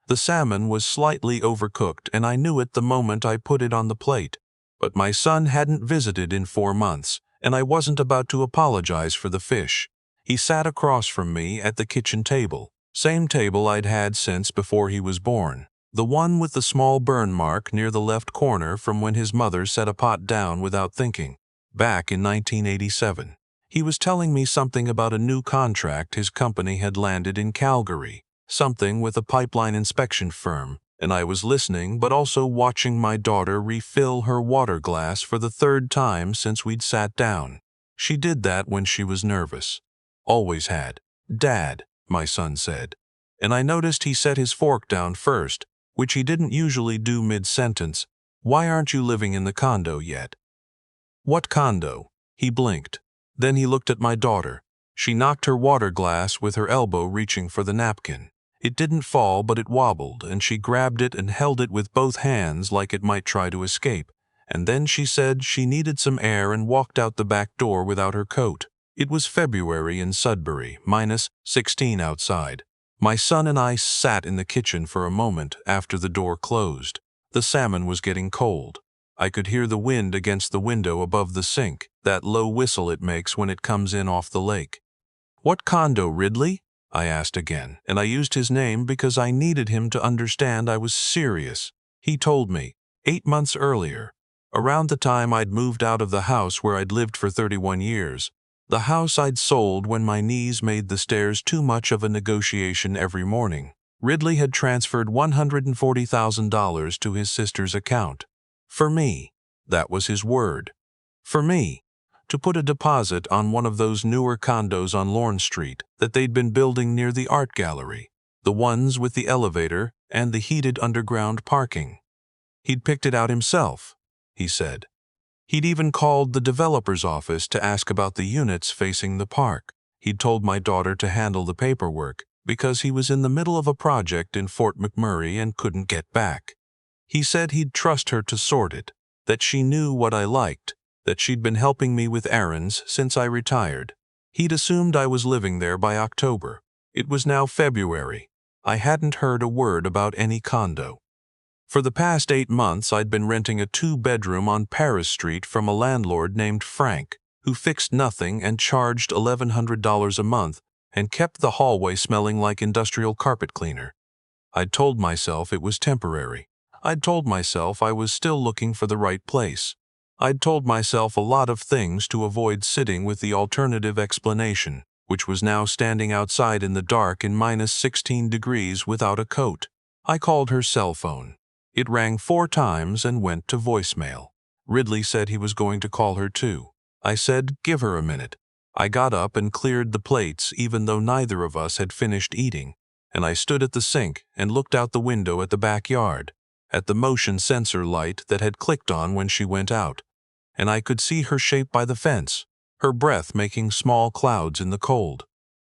The salmon was slightly overcooked, and I knew it the moment I put it on the plate. But my son hadn't visited in 4 months, and I wasn't about to apologize for the fish. He sat across from me at the kitchen table, same table I'd had since before he was born, the one with the small burn mark near the left corner from when his mother set a pot down without thinking, back in 1987. He was telling me something about a new contract his company had landed in Calgary, something with a pipeline inspection firm, and I was listening but also watching my daughter refill her water glass for the 3rd time since we'd sat down. She did that when she was nervous. Always had. "Dad," my son said. And I noticed he set his fork down first, which he didn't usually do mid-sentence. "Why aren't you living in the condo yet?" "What condo?" He blinked. Then he looked at my daughter. She knocked her water glass with her elbow reaching for the napkin. It didn't fall, but it wobbled, and she grabbed it and held it with both hands like it might try to escape. And then she said she needed some air and walked out the back door without her coat. It was February in Sudbury, -16 outside. My son and I sat in the kitchen for a moment after the door closed. The salmon was getting cold. I could hear the wind against the window above the sink, that low whistle it makes when it comes in off the lake. "What condo, Ridley?" I asked again, and I used his name because I needed him to understand I was serious. He told me, 8 months earlier, around the time I'd moved out of the house where I'd lived for 31 years, the house I'd sold when my knees made the stairs too much of a negotiation every morning. Ridley had transferred $140,000 to his sister's account. For me, that was his word. For me, to put a deposit on one of those newer condos on Lorne Street that they'd been building near the art gallery, the ones with the elevator and the heated underground parking. He'd picked it out himself, he said. He'd even called the developer's office to ask about the units facing the park. He'd told my daughter to handle the paperwork because he was in the middle of a project in Fort McMurray and couldn't get back. He said he'd trust her to sort it, that she knew what I liked, that she'd been helping me with errands since I retired. He'd assumed I was living there by October. It was now February. I hadn't heard a word about any condo. For the past 8 months, I'd been renting a 2-bedroom on Paris Street from a landlord named Frank, who fixed nothing and charged $1,100 a month and kept the hallway smelling like industrial carpet cleaner. I'd told myself it was temporary. I'd told myself I was still looking for the right place. I'd told myself a lot of things to avoid sitting with the alternative explanation, which was now standing outside in the dark in -16 degrees without a coat. I called her cell phone. It rang 4 times and went to voicemail. Ridley said he was going to call her too. I said, "Give her a minute." I got up and cleared the plates even though neither of us had finished eating, and I stood at the sink and looked out the window at the backyard, at the motion sensor light that had clicked on when she went out, and I could see her shape by the fence, her breath making small clouds in the cold.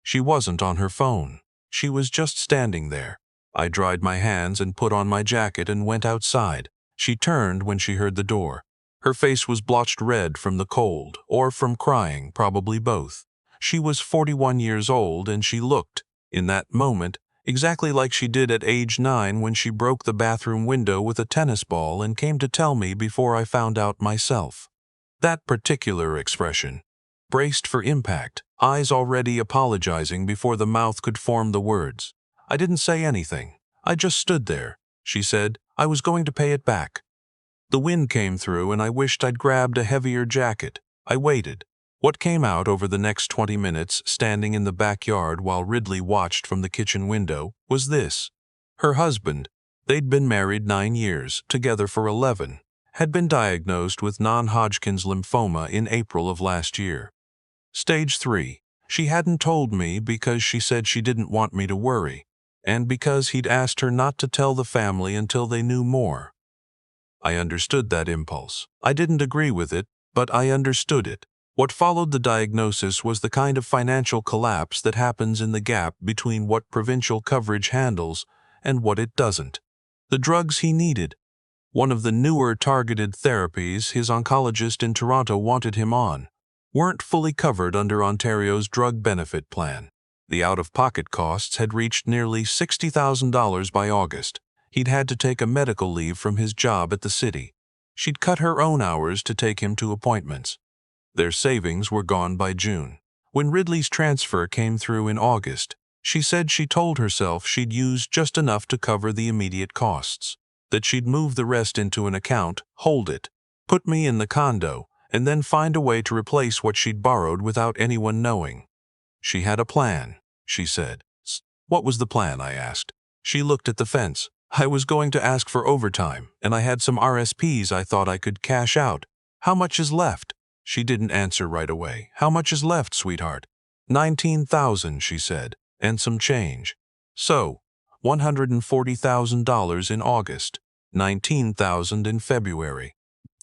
She wasn't on her phone. She was just standing there. I dried my hands and put on my jacket and went outside. She turned when she heard the door. Her face was blotched red from the cold, or from crying, probably both. She was 41 years old, and she looked, in that moment, exactly like she did at age 9 when she broke the bathroom window with a tennis ball and came to tell me before I found out myself. That particular expression. Braced for impact, eyes already apologizing before the mouth could form the words. I didn't say anything. I just stood there. She said, "I was going to pay it back." The wind came through and I wished I'd grabbed a heavier jacket. I waited. What came out over the next 20 minutes, standing in the backyard while Ridley watched from the kitchen window, was this. Her husband, they'd been married 9 years, together for 11, had been diagnosed with non-Hodgkin's lymphoma in April of last year. Stage 3. She hadn't told me because she said she didn't want me to worry, and because he'd asked her not to tell the family until they knew more. I understood that impulse. I didn't agree with it, but I understood it. What followed the diagnosis was the kind of financial collapse that happens in the gap between what provincial coverage handles and what it doesn't. The drugs he needed, one of the newer targeted therapies his oncologist in Toronto wanted him on, weren't fully covered under Ontario's drug benefit plan. The out-of-pocket costs had reached nearly $60,000 by August. He'd had to take a medical leave from his job at the city. She'd cut her own hours to take him to appointments. Their savings were gone by June. When Ridley's transfer came through in August, she said she told herself she'd use just enough to cover the immediate costs, that she'd move the rest into an account, hold it, put me in the condo, and then find a way to replace what she'd borrowed without anyone knowing. She had a plan, she said. What was the plan? I asked. She looked at the fence. I was going to ask for overtime, and I had some RSPs I thought I could cash out. How much is left? She didn't answer right away. How much is left, sweetheart? 19,000, she said, and some change. So, $140,000 in August, 19,000 in February.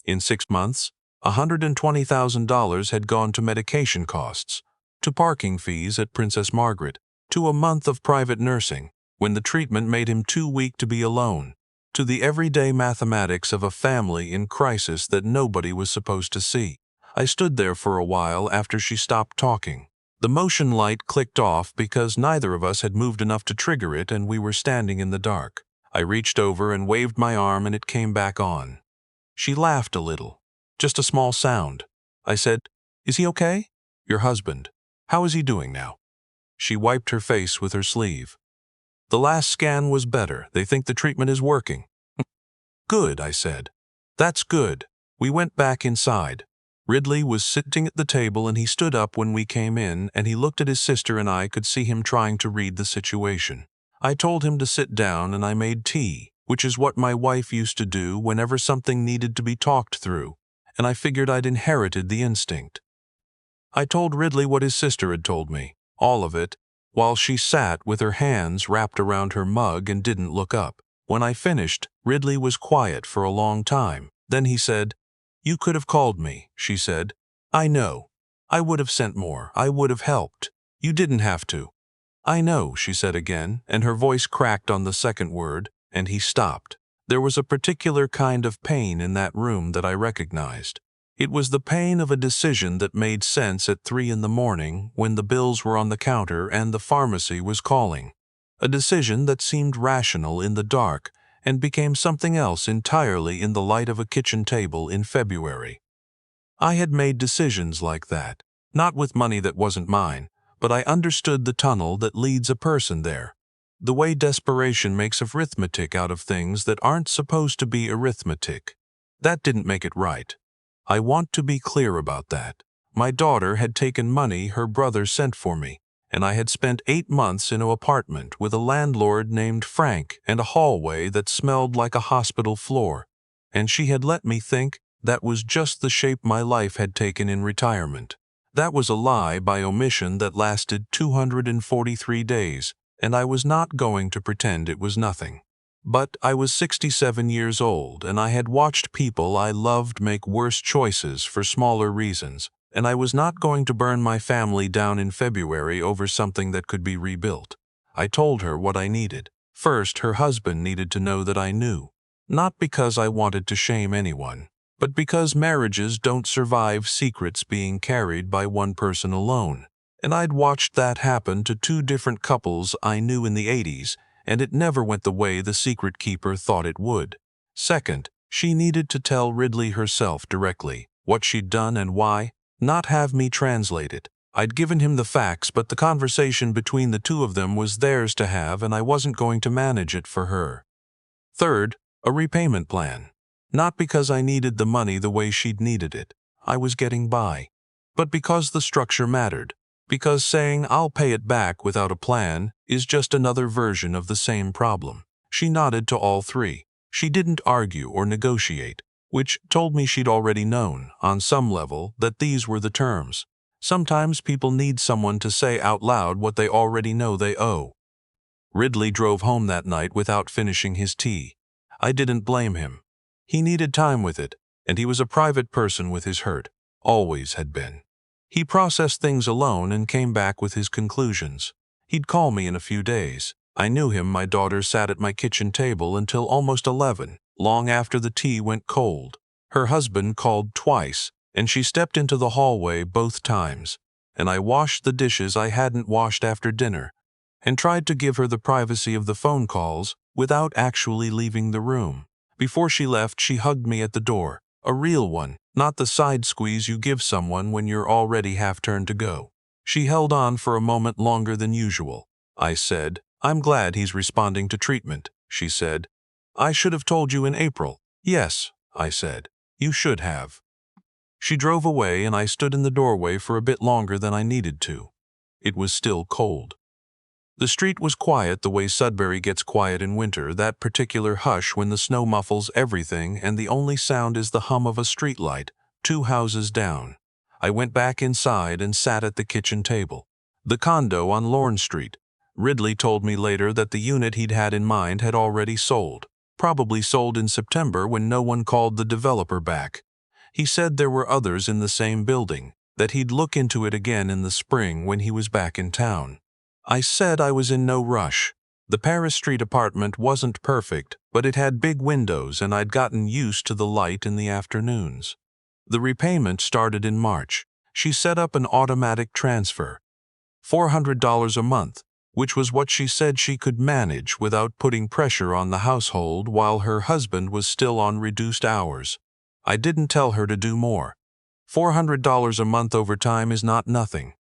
In 6 months, $120,000 had gone to medication costs, to parking fees at Princess Margaret, to a month of private nursing, when the treatment made him too weak to be alone, to the everyday mathematics of a family in crisis that nobody was supposed to see. I stood there for a while after she stopped talking. The motion light clicked off because neither of us had moved enough to trigger it, and we were standing in the dark. I reached over and waved my arm, and it came back on. She laughed a little. Just a small sound. I said, "Is he okay? Your husband. How is he doing now?" She wiped her face with her sleeve. "The last scan was better. They think the treatment is working." "Good," I said. "That's good." We went back inside. Ridley was sitting at the table, and he stood up when we came in, and he looked at his sister, and I could see him trying to read the situation. I told him to sit down, and I made tea, which is what my wife used to do whenever something needed to be talked through, and I figured I'd inherited the instinct. I told Ridley what his sister had told me, all of it, while she sat with her hands wrapped around her mug and didn't look up. When I finished, Ridley was quiet for a long time. Then he said, "You could have called me," she said. "I know. I would have sent more. I would have helped. You didn't have to." "I know," she said again, and her voice cracked on the second word, and he stopped. There was a particular kind of pain in that room that I recognized. It was the pain of a decision that made sense at 3 in the morning when the bills were on the counter and the pharmacy was calling. A decision that seemed rational in the dark and became something else entirely in the light of a kitchen table in February. I had made decisions like that, not with money that wasn't mine, but I understood the tunnel that leads a person there. The way desperation makes arithmetic out of things that aren't supposed to be arithmetic. That didn't make it right. I want to be clear about that. My daughter had taken money her brother sent for me, and I had spent 8 months in an apartment with a landlord named Frank and a hallway that smelled like a hospital floor, and she had let me think that was just the shape my life had taken in retirement. That was a lie by omission that lasted 243 days, and I was not going to pretend it was nothing. But I was 67 years old, and I had watched people I loved make worse choices for smaller reasons, and I was not going to burn my family down in February over something that could be rebuilt. I told her what I needed. First, her husband needed to know that I knew. Not because I wanted to shame anyone, but because marriages don't survive secrets being carried by one person alone. And I'd watched that happen to 2 different couples I knew in the 80s, and it never went the way the secret keeper thought it would. Second, she needed to tell Ridley herself directly what she'd done and why, not have me translate it. I'd given him the facts, but the conversation between the two of them was theirs to have, and I wasn't going to manage it for her. Third, a repayment plan. Not because I needed the money the way she'd needed it. I was getting by. But because the structure mattered. Because saying I'll pay it back without a plan is just another version of the same problem. She nodded to all 3. She didn't argue or negotiate, which told me she'd already known, on some level, that these were the terms. Sometimes people need someone to say out loud what they already know they owe. Ridley drove home that night without finishing his tea. I didn't blame him. He needed time with it, and he was a private person with his hurt. Always had been. He processed things alone and came back with his conclusions. He'd call me in a few days. I knew him. My daughter sat at my kitchen table until almost 11, long after the tea went cold. Her husband called twice, and she stepped into the hallway both times. and I washed the dishes I hadn't washed after dinner, and tried to give her the privacy of the phone calls without actually leaving the room. Before she left, she hugged me at the door, a real one, not the side squeeze you give someone when you're already half-turned to go. She held on for a moment longer than usual. I said, "I'm glad he's responding to treatment," she said. "I should have told you in April." "Yes," I said. "You should have." She drove away, and I stood in the doorway for a bit longer than I needed to. It was still cold. The street was quiet the way Sudbury gets quiet in winter, that particular hush when the snow muffles everything and the only sound is the hum of a streetlight 2 houses down. I went back inside and sat at the kitchen table. The condo on Lorne Street. Ridley told me later that the unit he'd had in mind had already sold. Probably sold in September when no one called the developer back. He said there were others in the same building, that he'd look into it again in the spring when he was back in town. I said I was in no rush. The Paris Street apartment wasn't perfect, but it had big windows and I'd gotten used to the light in the afternoons. The repayment started in March. She set up an automatic transfer. $400 a month, which was what she said she could manage without putting pressure on the household while her husband was still on reduced hours. I didn't tell her to do more. $400 a month over time is not nothing.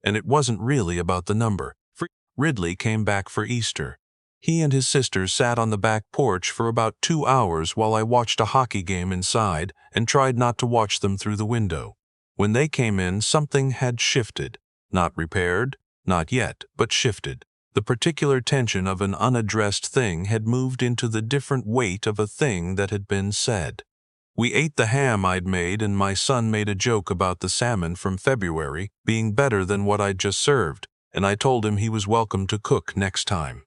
And it wasn't really about the number. Ridley came back for Easter. He and his sisters sat on the back porch for about 2 hours while I watched a hockey game inside and tried not to watch them through the window. When they came in, something had shifted. Not repaired, not yet, but shifted. The particular tension of an unaddressed thing had moved into the different weight of a thing that had been said. We ate the ham I'd made, and my son made a joke about the salmon from February being better than what I'd just served, and I told him he was welcome to cook next time.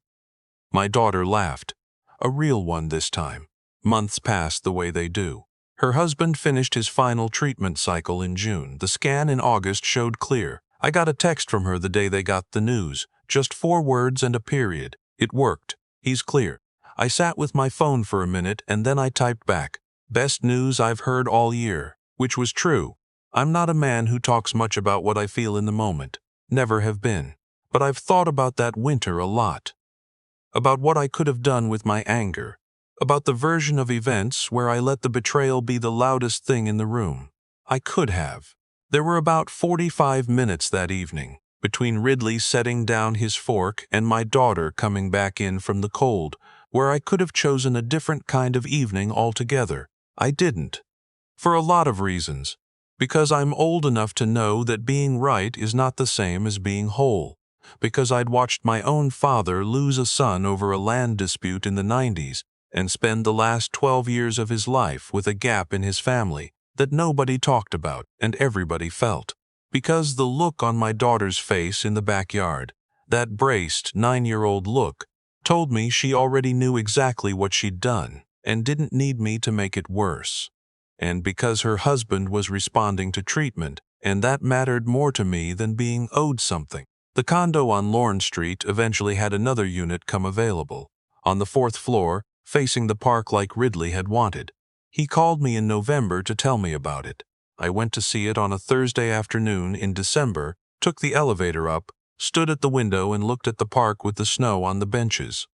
My daughter laughed. A real one this time. Months passed the way they do. Her husband finished his final treatment cycle in June. The scan in August showed clear. I got a text from her the day they got the news. Just 4 words and a period. It worked. He's clear. I sat with my phone for a minute and then I typed back, "Best news I've heard all year," which was true. I'm not a man who talks much about what I feel in the moment. Never have been. But I've thought about that winter a lot. About what I could have done with my anger. About the version of events where I let the betrayal be the loudest thing in the room. I could have. There were about 45 minutes that evening, between Ridley setting down his fork and my daughter coming back in from the cold, where I could have chosen a different kind of evening altogether. I didn't. For a lot of reasons. Because I'm old enough to know that being right is not the same as being whole. Because I'd watched my own father lose a son over a land dispute in the 90s and spend the last 12 years of his life with a gap in his family that nobody talked about and everybody felt. Because the look on my daughter's face in the backyard, that braced 9-year-old look, told me she already knew exactly what she'd done and didn't need me to make it worse. And because her husband was responding to treatment, and that mattered more to me than being owed something. The condo on Lorne Street eventually had another unit come available, on the 4th floor, facing the park like Ridley had wanted. He called me in November to tell me about it. I went to see it on a Thursday afternoon in December, took the elevator up, stood at the window and looked at the park with the snow on the benches.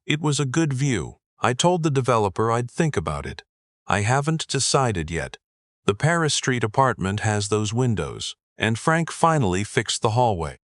It was a good view. I told the developer I'd think about it. I haven't decided yet. The Paris Street apartment has those windows, and Frank finally fixed the hallway.